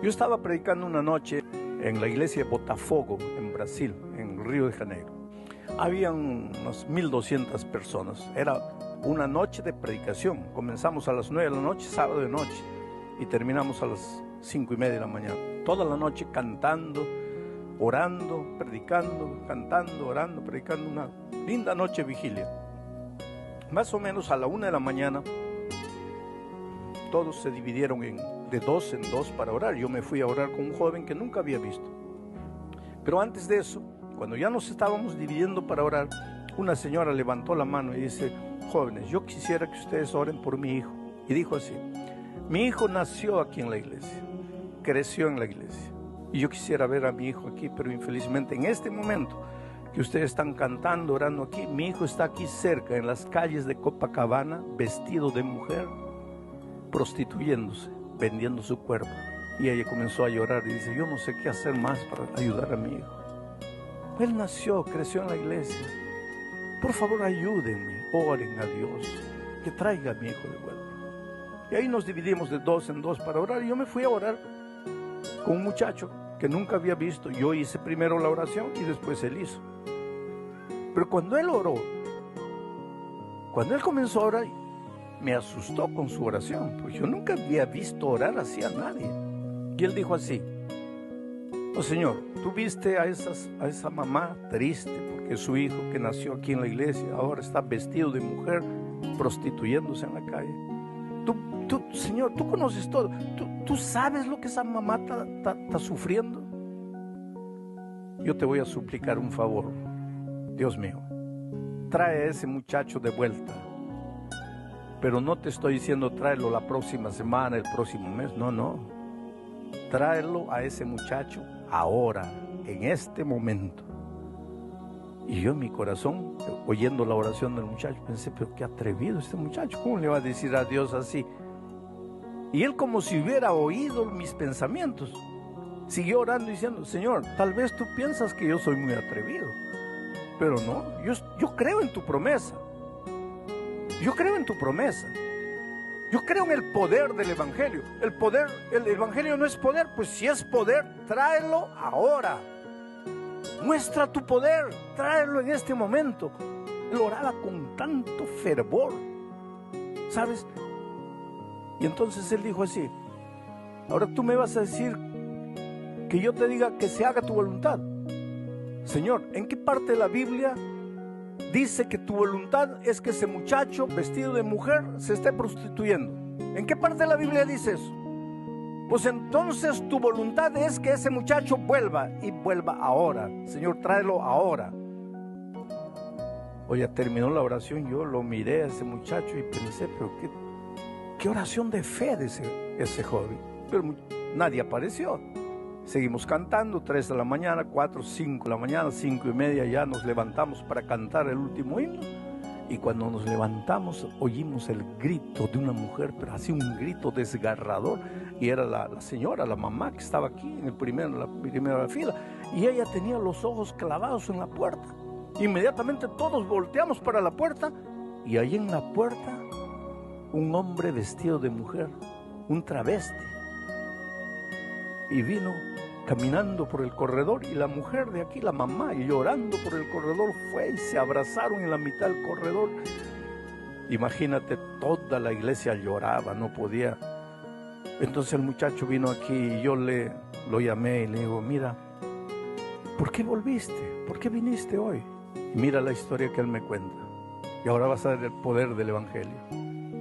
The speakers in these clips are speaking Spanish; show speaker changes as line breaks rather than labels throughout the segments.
Yo estaba predicando una noche en la iglesia de Botafogo, en Brasil, en Río de Janeiro. Habían unas 1200 personas. Era una noche de predicación. Comenzamos a las 9 de la noche, sábado de noche, y terminamos a las 5:30 de la mañana. Toda la noche cantando, orando, predicando, cantando, orando, predicando. Una linda noche de vigilia. Más o menos a la 1 de la mañana, todos se dividieron de dos en dos para orar. Yo me fui a orar con un joven que nunca había visto. Pero antes de eso, cuando ya nos estábamos dividiendo para orar, una señora levantó la mano y dice: jóvenes, yo quisiera que ustedes oren por mi hijo. Y dijo así: mi hijo nació aquí en la iglesia, creció en la iglesia, y yo quisiera ver a mi hijo aquí, pero infelizmente en este momento que ustedes están cantando, orando aquí, mi hijo está aquí cerca, en las calles de Copacabana, vestido de mujer, prostituyéndose, vendiendo su cuerpo. Y ella comenzó a llorar y dice: yo no sé qué hacer más para ayudar a mi hijo. Él nació, creció en la iglesia. Por favor, ayúdenme, oren a Dios, que traiga a mi hijo de vuelta. Y ahí nos dividimos de dos en dos para orar. Y yo me fui a orar con un muchacho que nunca había visto. Yo hice primero la oración y después él hizo. Pero cuando él oró, cuando él comenzó a orar, me asustó con su oración, porque yo nunca había visto orar así a nadie. Y él dijo así: oh Señor, tú viste a esa mamá triste porque su hijo que nació aquí en la iglesia ahora está vestido de mujer, prostituyéndose en la calle. Señor, tú conoces todo. ¿Tú sabes lo que esa mamá está sufriendo? Yo te voy a suplicar un favor, Dios mío. Trae a ese muchacho de vuelta. Pero no te estoy diciendo tráelo la próxima semana, el próximo mes. No. Tráelo a ese muchacho ahora, en este momento. Y yo en mi corazón, oyendo la oración del muchacho, pensé: pero qué atrevido este muchacho, ¿cómo le va a decir a Dios así? Y él, como si hubiera oído mis pensamientos, siguió orando diciendo: Señor, tal vez tú piensas que yo soy muy atrevido, pero no, yo creo en tu promesa. Yo creo en tu promesa. Yo creo en el poder del evangelio. El evangelio no es poder, pues si es poder, tráelo ahora. Muestra tu poder, tráelo en este momento. Él oraba con tanto fervor, ¿sabes? Y entonces él dijo así: ahora tú me vas a decir que yo te diga que se haga tu voluntad. Señor, ¿en qué parte de la Biblia dice que tu voluntad es que ese muchacho vestido de mujer se esté prostituyendo? ¿En qué parte de la Biblia dice eso? Pues entonces tu voluntad es que ese muchacho vuelva, y vuelva ahora. Señor, tráelo ahora. Oye, terminó la oración, yo lo miré a ese muchacho y pensé: pero qué oración de fe de ese joven. Pero nadie apareció. Seguimos cantando, 3 de la mañana, 4, 5 de la mañana, 5:30 ya nos levantamos para cantar el último himno. Y cuando nos levantamos oímos el grito de una mujer, pero así un grito desgarrador. Y era la señora, la mamá que estaba aquí en la primera fila. Y ella tenía los ojos clavados en la puerta. Inmediatamente todos volteamos para la puerta, y ahí en la puerta un hombre vestido de mujer, un travesti. Y vino caminando por el corredor, y la mujer de aquí, la mamá, llorando por el corredor, fue y se abrazaron en la mitad del corredor. Imagínate, toda la iglesia lloraba, no podía. Entonces el muchacho vino aquí y yo lo llamé y le digo: mira, ¿por qué volviste? ¿Por qué viniste hoy? Y mira la historia que él me cuenta. Y ahora vas a ver el poder del evangelio.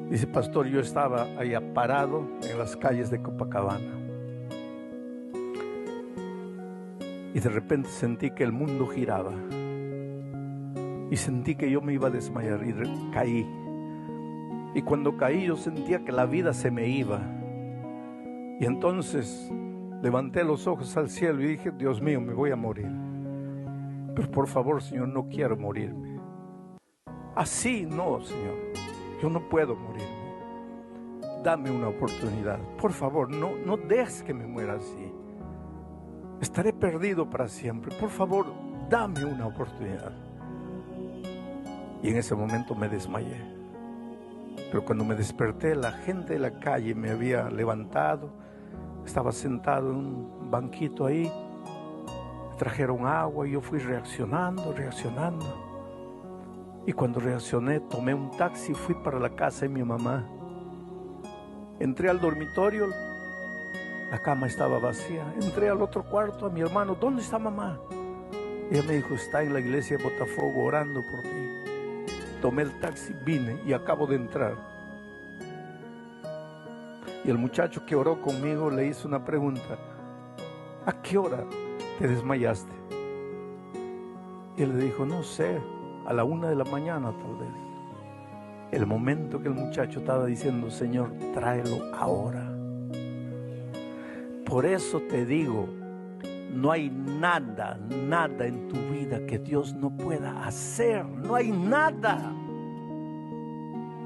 Dice: pastor, yo estaba allá parado en las calles de Copacabana. Y de repente sentí que el mundo giraba. Y sentí que yo me iba a desmayar y caí. Y cuando caí yo sentía que la vida se me iba. Y entonces levanté los ojos al cielo y dije: Dios mío, me voy a morir. Pero por favor, Señor, no quiero morirme. Así no, Señor. Yo no puedo morirme. Dame una oportunidad. Por favor, no dejes que me muera así. Estaré perdido para siempre. Por favor, dame una oportunidad. Y en ese momento me desmayé. Pero cuando me desperté, la gente de la calle me había levantado, Estaba sentado en un banquito ahí, me trajeron agua y yo fui reaccionando. Y cuando reaccioné, tomé un taxi y fui para la casa de mi mamá. Entré al dormitorio, la cama estaba vacía. Entré al otro cuarto, a mi hermano, ¿dónde está mamá? Ella me dijo, está en la iglesia de Botafogo orando por ti. Tomé el taxi, vine y acabo de entrar. Y el muchacho que oró conmigo le hizo una pregunta: ¿a qué hora te desmayaste? Y él le dijo, no sé, a la 1 de la mañana tal vez. El momento que el muchacho estaba diciendo, Señor, tráelo ahora. Por eso te digo, no hay nada en tu vida que Dios no pueda hacer. No hay nada.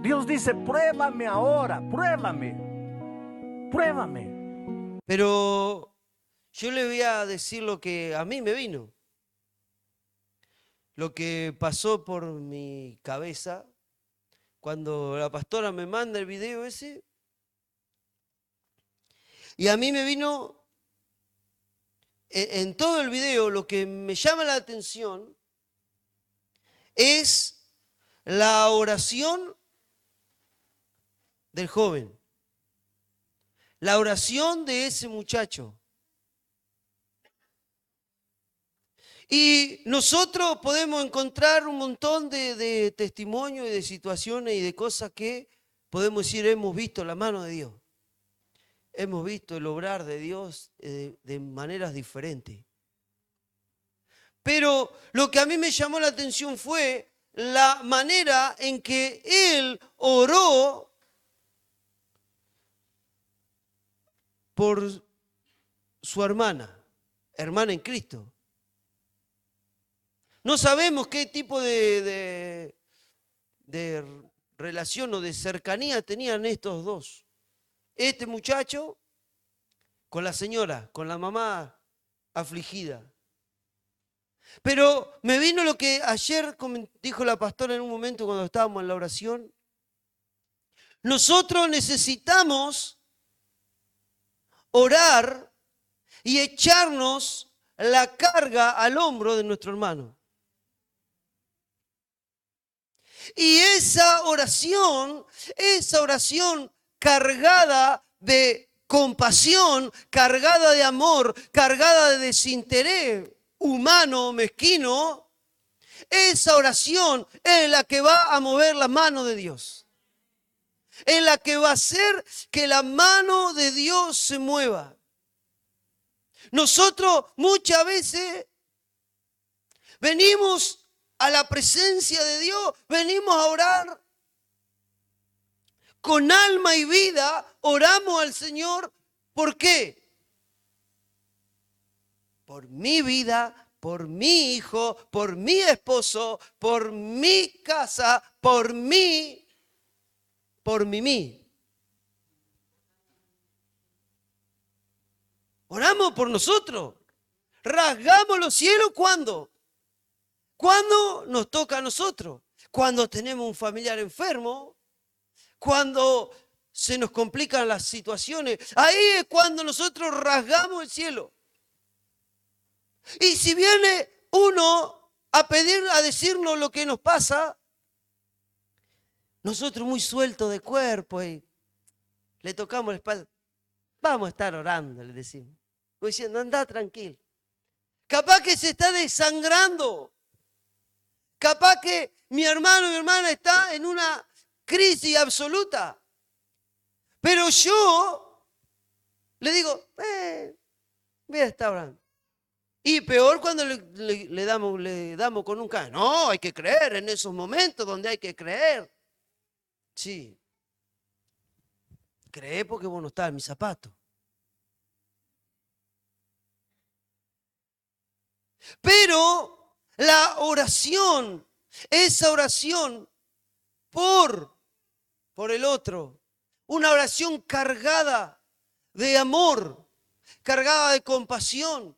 Dios dice, pruébame ahora, pruébame.
Pero yo le voy a decir lo que a mí me vino. Lo que pasó por mi cabeza cuando la pastora me manda el video ese. Y a mí me vino, en todo el video, lo que me llama la atención es la oración del joven. La oración de ese muchacho. Y nosotros podemos encontrar un montón de testimonios y de situaciones y de cosas que podemos decir, hemos visto la mano de Dios. Hemos visto el obrar de Dios de maneras diferentes. Pero lo que a mí me llamó la atención fue la manera en que él oró por su hermana en Cristo. No sabemos qué tipo de relación o de cercanía tenían estos dos. Este muchacho con la señora, con la mamá afligida. Pero me vino lo que ayer dijo la pastora en un momento cuando estábamos en la oración. Nosotros necesitamos orar y echarnos la carga al hombro de nuestro hermano. Y esa oración cargada de compasión, cargada de amor, cargada de desinterés humano, mezquino, esa oración es la que va a mover la mano de Dios. Es la que va a hacer que la mano de Dios se mueva. Nosotros muchas veces venimos a la presencia de Dios, venimos a orar con alma y vida, oramos al Señor. ¿Por qué? Por mi vida, por mi hijo, por mi esposo, por mi casa, por mí. Oramos por nosotros. Rasgamos los cielos, ¿cuándo? ¿Cuándo nos toca a nosotros? Cuando tenemos un familiar enfermo, cuando se nos complican las situaciones. Ahí es cuando nosotros rasgamos el cielo. Y si viene uno a pedir, a decirnos lo que nos pasa, nosotros muy sueltos de cuerpo y le tocamos la espalda. Vamos a estar orando, le decimos. Diciendo, anda tranquilo. Capaz que se está desangrando. Capaz que mi hermano y mi hermana está en una crisis absoluta. Pero yo le digo, voy a estar orando. Y peor cuando le damos con un can. No, hay que creer en esos momentos donde hay que creer. Sí. Cree porque vos no estás en mis zapatos. Pero la oración, esa oración por el otro, una oración cargada de amor, cargada de compasión,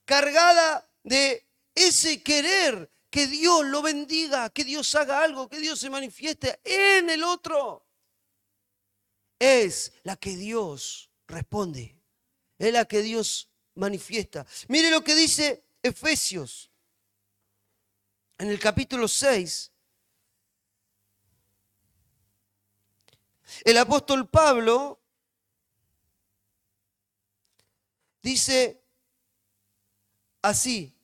cargada de ese querer que Dios lo bendiga, que Dios haga algo, que Dios se manifieste en el otro, es la que Dios responde. Es la que Dios manifiesta. Mire lo que dice Efesios en el capítulo 6. El apóstol Pablo dice así: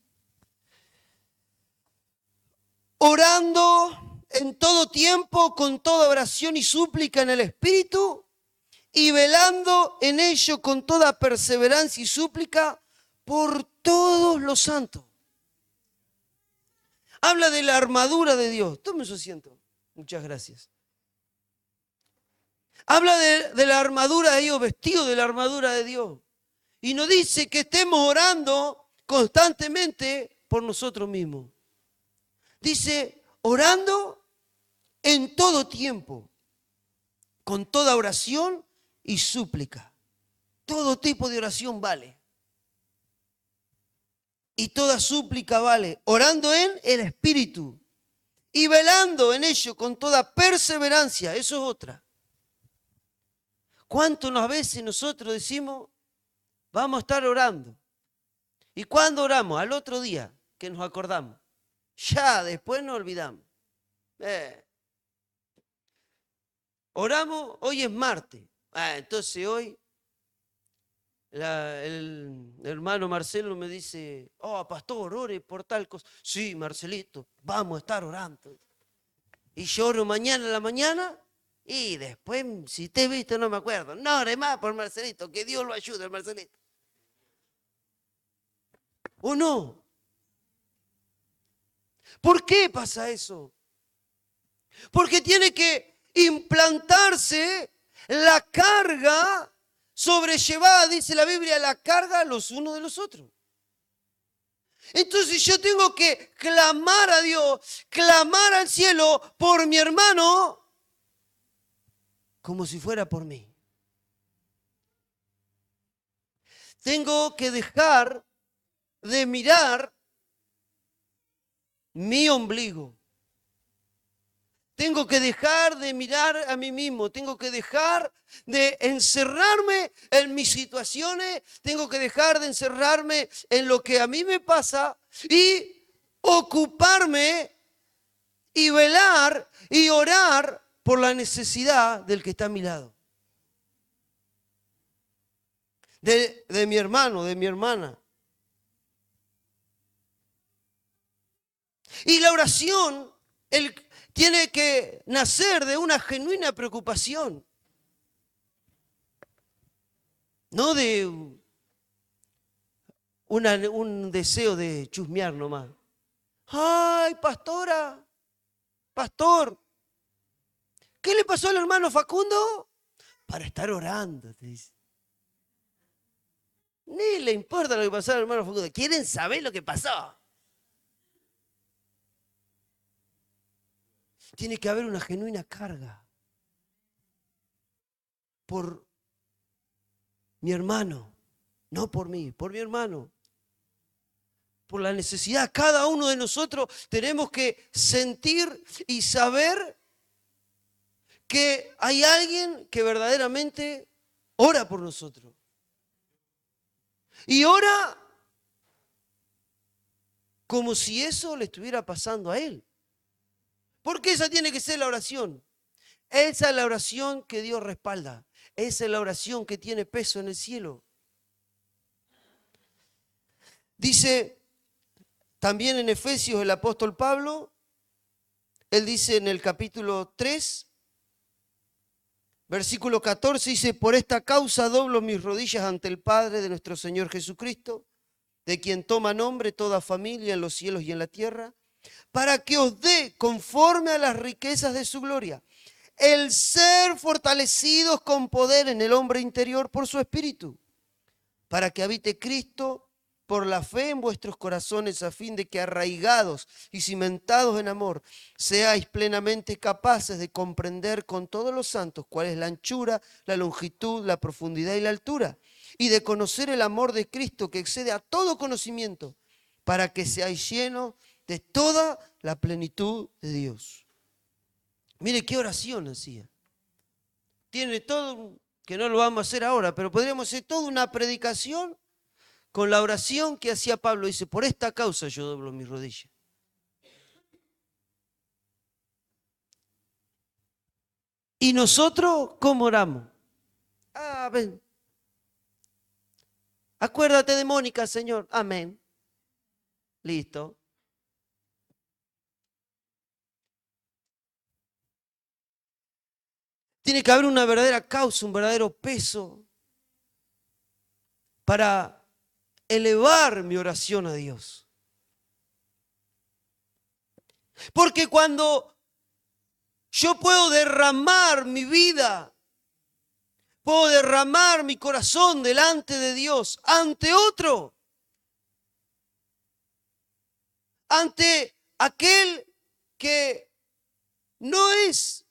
orando en todo tiempo con toda oración y súplica en el Espíritu, y velando en ello con toda perseverancia y súplica por todos los santos. Habla de la armadura de Dios. Tome su asiento. Muchas gracias. Habla de la armadura de Dios, vestido de la armadura de Dios. Y nos dice que estemos orando constantemente por nosotros mismos. Dice, orando en todo tiempo, con toda oración y súplica. Todo tipo de oración vale. Y toda súplica vale. Orando en el Espíritu. Y velando en ello con toda perseverancia. Eso es otra. ¿Cuántas veces nosotros decimos, vamos a estar orando? ¿Y cuándo oramos? Al otro día que nos acordamos. Ya, después nos olvidamos. Oramos, hoy es martes. Entonces hoy el hermano Marcelo me dice, pastor, ore por tal cosa. Sí, Marcelito, vamos a estar orando. Y yo oro mañana a la mañana y después, si te he visto, no me acuerdo. No ore más por Marcelito, que Dios lo ayude, Marcelito. ¿O no? ¿Por qué pasa eso? Porque tiene que implantarse la carga sobrellevada, dice la Biblia, la carga los unos de los otros. Entonces yo tengo que clamar a Dios, clamar al cielo por mi hermano, como si fuera por mí. Tengo que dejar de mirar mi ombligo. Tengo que dejar de mirar a mí mismo, tengo que dejar de encerrarme en mis situaciones, tengo que dejar de encerrarme en lo que a mí me pasa y ocuparme y velar y orar por la necesidad del que está a mi lado. De mi hermano, de mi hermana. Y la oración, tiene que nacer de una genuina preocupación, no de un deseo de chusmear nomás. Ay, pastora, pastor, ¿qué le pasó al hermano Facundo? Para estar orando, te dice. Ni le importa lo que pasó al hermano Facundo, quieren saber lo que pasó. Tiene que haber una genuina carga por mi hermano, no por mí, por mi hermano, por la necesidad. Cada uno de nosotros tenemos que sentir y saber que hay alguien que verdaderamente ora por nosotros. Y ora como si eso le estuviera pasando a él. Porque esa tiene que ser la oración. Esa es la oración que Dios respalda. Esa es la oración que tiene peso en el cielo. Dice también en Efesios el apóstol Pablo, él dice en el capítulo 3, versículo 14, dice, por esta causa doblo mis rodillas ante el Padre de nuestro Señor Jesucristo, de quien toma nombre toda familia en los cielos y en la tierra, para que os dé, conforme a las riquezas de su gloria, el ser fortalecidos con poder en el hombre interior por su espíritu, para que habite Cristo por la fe en vuestros corazones, a fin de que arraigados y cimentados en amor, seáis plenamente capaces de comprender con todos los santos cuál es la anchura, la longitud, la profundidad y la altura, y de conocer el amor de Cristo que excede a todo conocimiento, para que seáis llenos de toda la plenitud de Dios. Mire qué oración hacía. Tiene todo que no lo vamos a hacer ahora, pero podríamos hacer toda una predicación con la oración que hacía Pablo. Dice, por esta causa yo doblo mis rodillas. ¿Y nosotros cómo oramos? Ven. Acuérdate de Mónica, Señor. Amén. Listo. Tiene que haber una verdadera causa, un verdadero peso para elevar mi oración a Dios. Porque cuando yo puedo derramar mi vida, puedo derramar mi corazón delante de Dios, ante otro, ante aquel que no es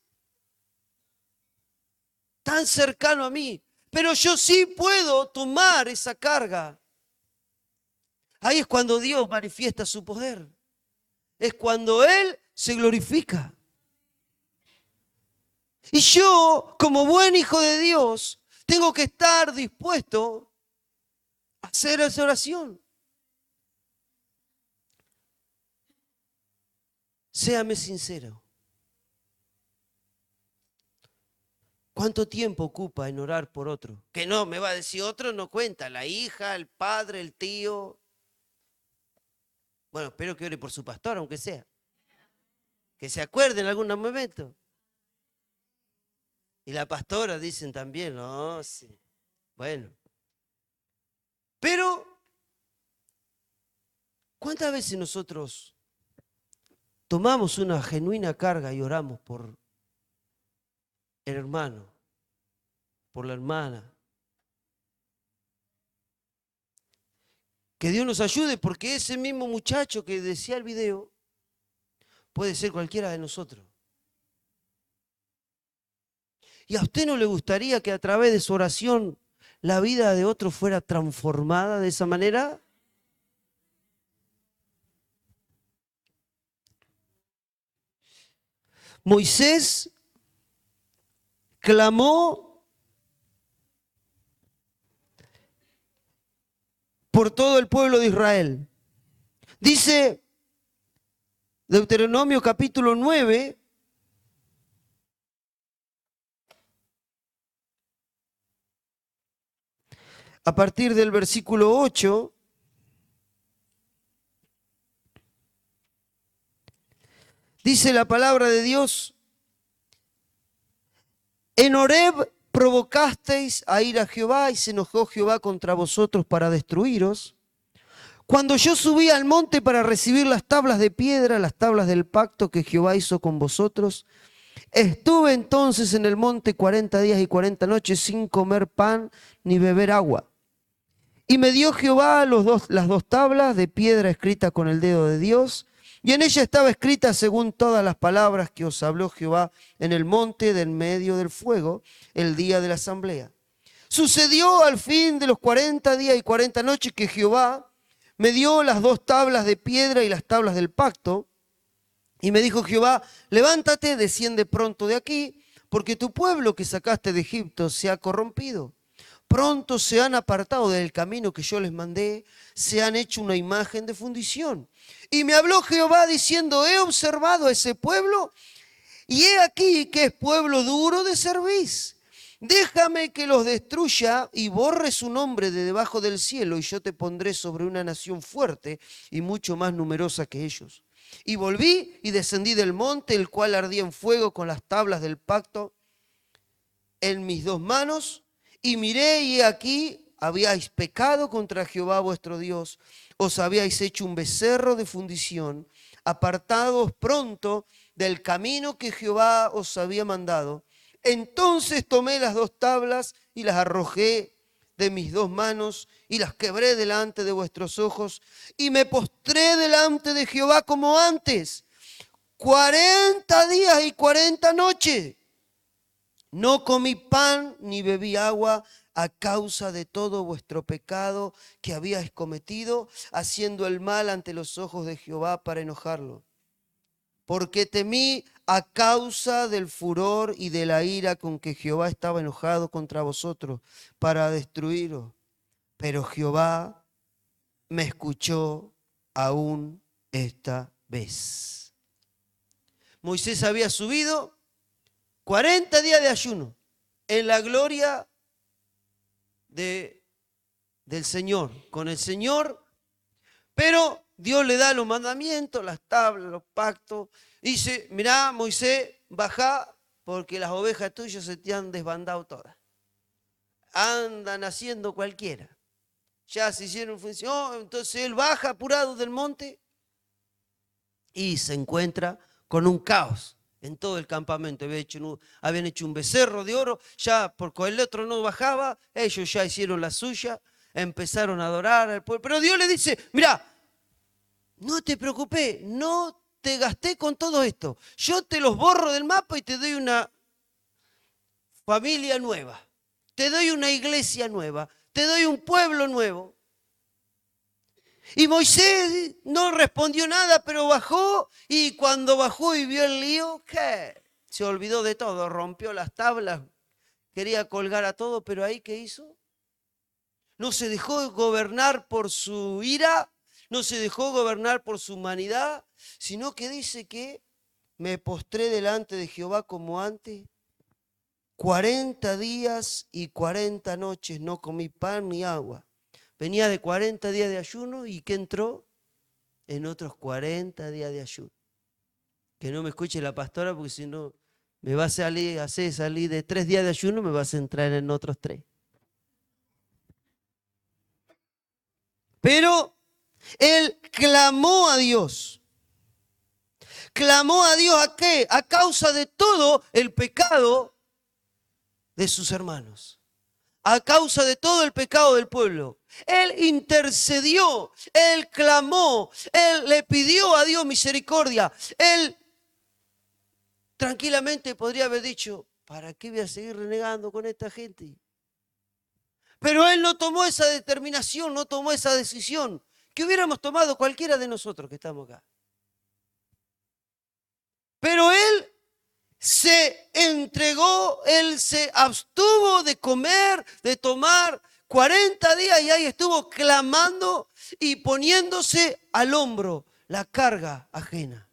tan cercano a mí, pero yo sí puedo tomar esa carga. Ahí es cuando Dios manifiesta su poder. Es cuando Él se glorifica. Y yo, como buen hijo de Dios, tengo que estar dispuesto a hacer esa oración. Séame sincero. ¿Cuánto tiempo ocupa en orar por otro? Que no, me va a decir otro, no cuenta. La hija, el padre, el tío. Bueno, espero que ore por su pastor, aunque sea. Que se acuerde en algún momento. Y la pastora dicen también, no, sí. Bueno. Pero, ¿cuántas veces nosotros tomamos una genuina carga y oramos por el hermano, por la hermana? Que Dios nos ayude, porque ese mismo muchacho que decía el video puede ser cualquiera de nosotros. ¿Y a usted no le gustaría que a través de su oración la vida de otro fuera transformada de esa manera? Moisés clamó por todo el pueblo de Israel. Dice Deuteronomio capítulo 9, a partir del versículo 8, dice la palabra de Dios: en Horeb provocasteis a ir a Jehová y se enojó Jehová contra vosotros para destruiros. Cuando yo subí al monte para recibir las tablas de piedra, las tablas del pacto que Jehová hizo con vosotros, estuve entonces en el monte 40 días y 40 noches sin comer pan ni beber agua. Y me dio Jehová las dos tablas de piedra escritas con el dedo de Dios, y en ella estaba escrita según todas las palabras que os habló Jehová en el monte del medio del fuego, el día de la asamblea. Sucedió al fin de los 40 días y 40 noches que Jehová me dio las dos tablas de piedra y las tablas del pacto, y me dijo Jehová: levántate, desciende pronto de aquí, porque tu pueblo que sacaste de Egipto se ha corrompido. Pronto se han apartado del camino que yo les mandé, se han hecho una imagen de fundición. Y me habló Jehová diciendo: he observado a ese pueblo, y he aquí que es pueblo duro de cerviz. Déjame que los destruya y borre su nombre de debajo del cielo, y yo te pondré sobre una nación fuerte y mucho más numerosa que ellos. Y volví y descendí del monte, el cual ardía en fuego, con las tablas del pacto en mis dos manos. Y miré, y aquí habíais pecado contra Jehová vuestro Dios, os habíais hecho un becerro de fundición, apartados pronto del camino que Jehová os había mandado. Entonces tomé las dos tablas y las arrojé de mis dos manos y las quebré delante de vuestros ojos, y me postré delante de Jehová como antes, 40 días y 40 noches. No comí pan ni bebí agua a causa de todo vuestro pecado que habíais cometido, haciendo el mal ante los ojos de Jehová para enojarlo. Porque temí a causa del furor y de la ira con que Jehová estaba enojado contra vosotros para destruiros. Pero Jehová me escuchó aún esta vez. Moisés había subido 40 días de ayuno en la gloria del Señor, con el Señor, pero Dios le da los mandamientos, las tablas, los pactos. Dice, mirá, Moisés, bajá porque las ovejas tuyas se te han desbandado todas. Andan haciendo cualquiera. Ya se hicieron función. Entonces él baja apurado del monte y se encuentra con un caos en todo el campamento. Habían hecho un becerro de oro, ya porque el otro no bajaba, ellos ya hicieron la suya, empezaron a adorar al pueblo. Pero Dios le dice, mirá, no te preocupes, no te gasté con todo esto. Yo te los borro del mapa y te doy una familia nueva. Te doy una iglesia nueva. Te doy un pueblo nuevo. Y Moisés no respondió nada, pero bajó. Y cuando bajó y vio el lío, ¿qué? Se olvidó de todo. Rompió las tablas. Quería colgar a todo, pero ahí ¿qué hizo? No se dejó gobernar por su ira. No se dejó gobernar por su humanidad, sino que dice que me postré delante de Jehová como antes. 40 días y 40 noches no comí pan ni agua. Venía de 40 días de ayuno y ¿qué entró? En otros 40 días de ayuno. Que no me escuche la pastora porque si no me va a hacer salir de 3 días de ayuno, me va a centrar en otros 3. Pero él clamó a Dios. ¿Clamó a Dios a qué? A causa de todo el pecado de sus hermanos. A causa de todo el pecado del pueblo. Él intercedió, él clamó, él le pidió a Dios misericordia. Él tranquilamente podría haber dicho, ¿para qué voy a seguir renegando con esta gente? Pero él no tomó esa determinación, no tomó esa decisión que hubiéramos tomado cualquiera de nosotros que estamos acá. Pero él se entregó, él se abstuvo de comer, de tomar 40 días y ahí estuvo clamando y poniéndose al hombro la carga ajena.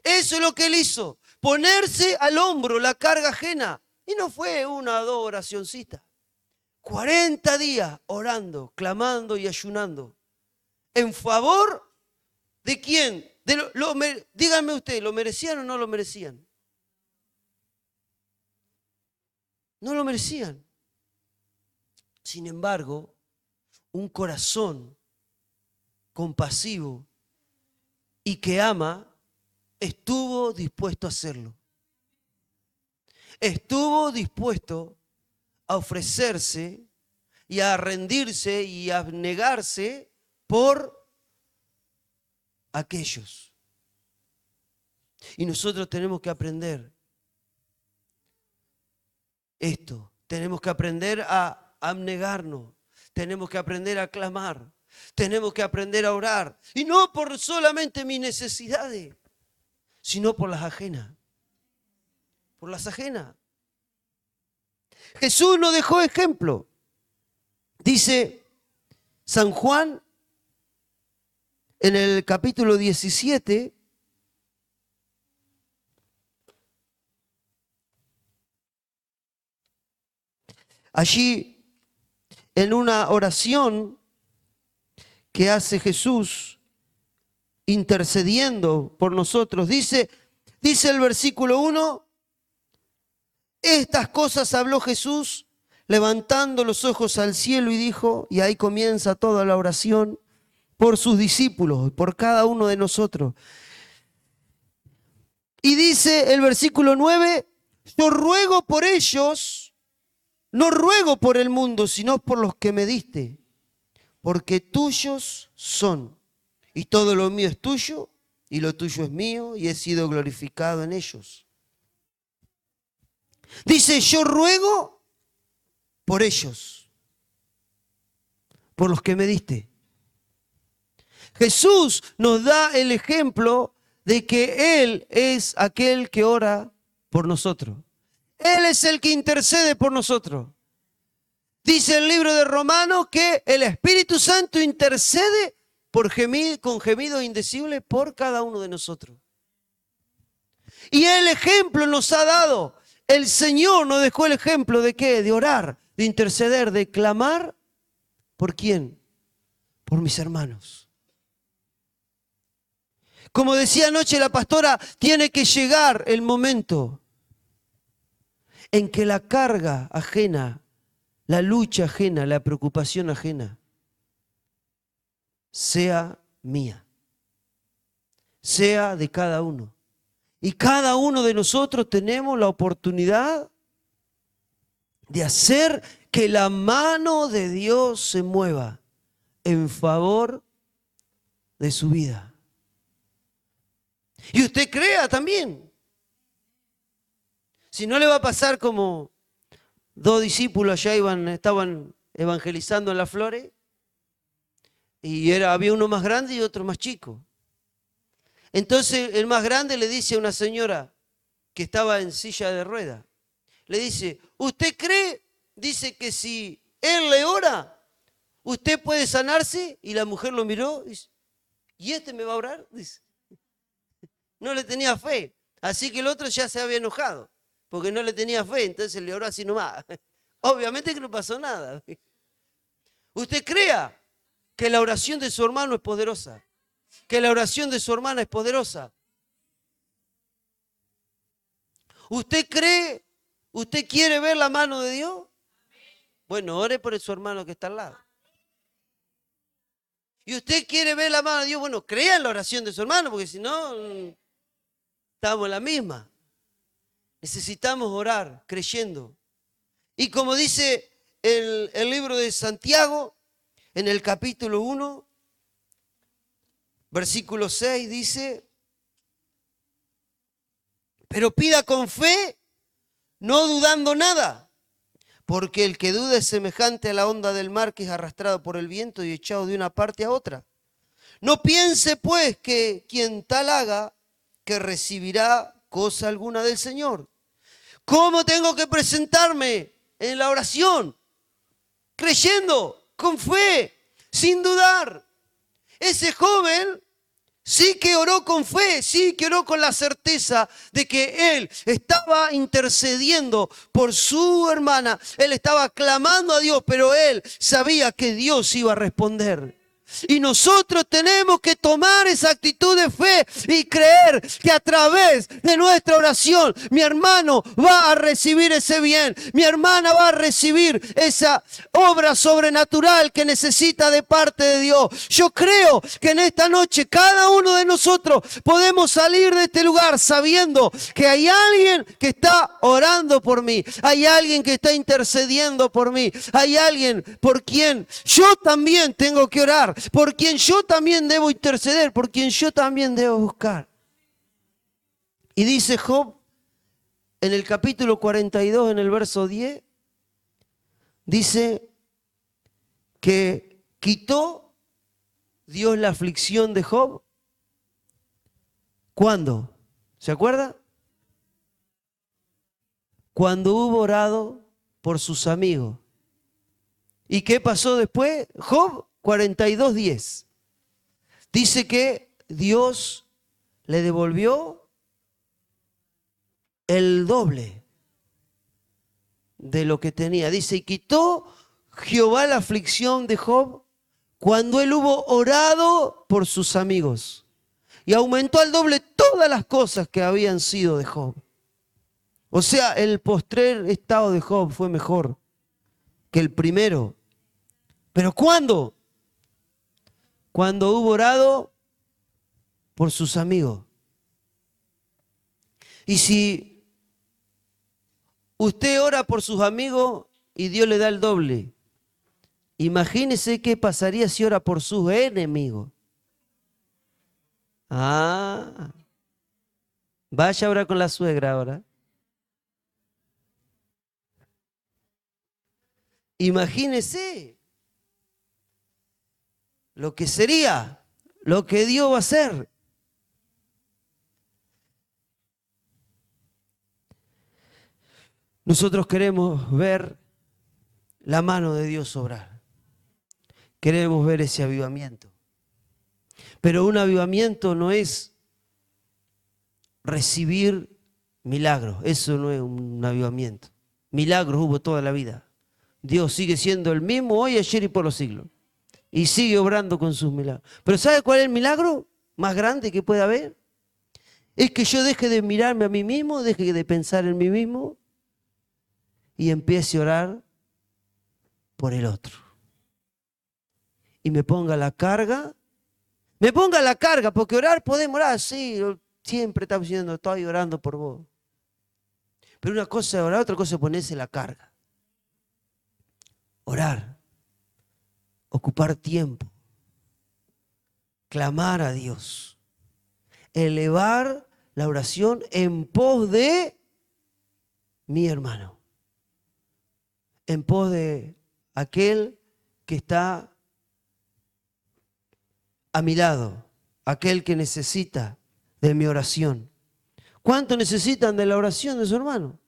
Eso es lo que él hizo, ponerse al hombro la carga ajena. Y no fue una o dos oracioncitas. 40 días orando, clamando y ayunando. ¿En favor de quién? Díganme ustedes, ¿lo merecían o no lo merecían? No lo merecían. Sin embargo, un corazón compasivo y que ama estuvo dispuesto a hacerlo. Estuvo dispuesto a ofrecerse y a rendirse y a abnegarse por aquellos. Y nosotros tenemos que aprender esto. Tenemos que aprender a abnegarnos. Tenemos que aprender a clamar. Tenemos que aprender a orar. Y no por solamente mis necesidades, sino por las ajenas. Por las ajenas. Jesús nos dejó ejemplo. Dice San Juan en el capítulo 17, allí en una oración que hace Jesús intercediendo por nosotros, dice el versículo 1, estas cosas habló Jesús levantando los ojos al cielo y dijo, y ahí comienza toda la oración, por sus discípulos, por cada uno de nosotros. Y dice el versículo 9, yo ruego por ellos, no ruego por el mundo, sino por los que me diste, porque tuyos son, y todo lo mío es tuyo, y lo tuyo es mío, y he sido glorificado en ellos. Dice, yo ruego por ellos, por los que me diste. Jesús nos da el ejemplo de que Él es aquel que ora por nosotros. Él es el que intercede por nosotros. Dice el libro de Romanos que el Espíritu Santo intercede con gemidos indecibles por cada uno de nosotros. Y el ejemplo nos ha dado. El Señor nos dejó el ejemplo de ¿qué? De orar, de interceder, de clamar. ¿Por quién? Por mis hermanos. Como decía anoche la pastora, tiene que llegar el momento en que la carga ajena, la lucha ajena, la preocupación ajena, sea mía, sea de cada uno. Y cada uno de nosotros tenemos la oportunidad de hacer que la mano de Dios se mueva en favor de su vida. Y usted crea también. Si no le va a pasar como dos discípulos allá estaban evangelizando en Las Flores y había uno más grande y otro más chico. Entonces el más grande le dice a una señora que estaba en silla de ruedas, le dice, ¿usted cree? Dice que si él le ora, ¿usted puede sanarse? Y la mujer lo miró y dice, ¿y este me va a orar? Dice. No le tenía fe. Así que el otro ya se había enojado, porque no le tenía fe, entonces le oró así nomás. Obviamente que no pasó nada. Usted crea que la oración de su hermano es poderosa, que la oración de su hermana es poderosa. ¿Usted cree, usted quiere ver la mano de Dios? Bueno, ore por su hermano que está al lado. ¿Y usted quiere ver la mano de Dios? Bueno, crea en la oración de su hermano, porque si no, estamos en la misma. Necesitamos orar creyendo. Y como dice el libro de Santiago, en el capítulo 1, versículo 6, dice, pero pida con fe, no dudando nada, porque el que duda es semejante a la onda del mar que es arrastrado por el viento y echado de una parte a otra. No piense pues que quien tal haga, que recibirá cosa alguna del Señor. ¿Cómo tengo que presentarme en la oración? Creyendo, con fe, sin dudar. Ese joven sí que oró con fe, sí que oró con la certeza de que él estaba intercediendo por su hermana. Él estaba clamando a Dios, pero él sabía que Dios iba a responder. Y nosotros tenemos que tomar esa actitud de fe y creer que a través de nuestra oración mi hermano va a recibir ese bien, mi hermana va a recibir esa obra sobrenatural que necesita de parte de Dios. Yo creo que en esta noche cada uno de nosotros podemos salir de este lugar sabiendo que hay alguien que está orando por mí, hay alguien que está intercediendo por mí, hay alguien por quien yo también tengo que orar, por quien yo también debo interceder, por quien yo también debo buscar. Y dice Job en el capítulo 42, en el verso 10, dice que quitó Dios la aflicción de Job. ¿Cuándo? ¿Se acuerda? Cuando hubo orado por sus amigos. ¿Y qué pasó después? Job 42:10. Dice que Dios le devolvió el doble de lo que tenía. Dice, y quitó Jehová la aflicción de Job cuando él hubo orado por sus amigos. Y aumentó al doble todas las cosas que habían sido de Job. O sea, el postrer estado de Job fue mejor que el primero. ¿Pero cuándo? Cuando hubo orado por sus amigos. Y si usted ora por sus amigos y Dios le da el doble, imagínese qué pasaría si ora por sus enemigos. Vaya ahora con la suegra ahora. Imagínese lo que sería, lo que Dios va a hacer. Nosotros queremos ver la mano de Dios obrar. Queremos ver ese avivamiento. Pero un avivamiento no es recibir milagros. Eso no es un avivamiento. Milagros hubo toda la vida. Dios sigue siendo el mismo hoy, ayer y por los siglos. Y sigue obrando con sus milagros. Pero ¿sabe cuál es el milagro más grande que puede haber? Es que yo deje de mirarme a mí mismo, deje de pensar en mí mismo y empiece a orar por el otro. Y me ponga la carga. Me ponga la carga, porque orar podemos orar, sí, siempre estamos diciendo, estoy orando por vos. Pero una cosa es orar, otra cosa es ponerse la carga. Orar, ocupar tiempo, clamar a Dios, elevar la oración en pos de mi hermano, en pos de aquel que está a mi lado, aquel que necesita de mi oración. ¿Cuánto necesitan de la oración de su hermano?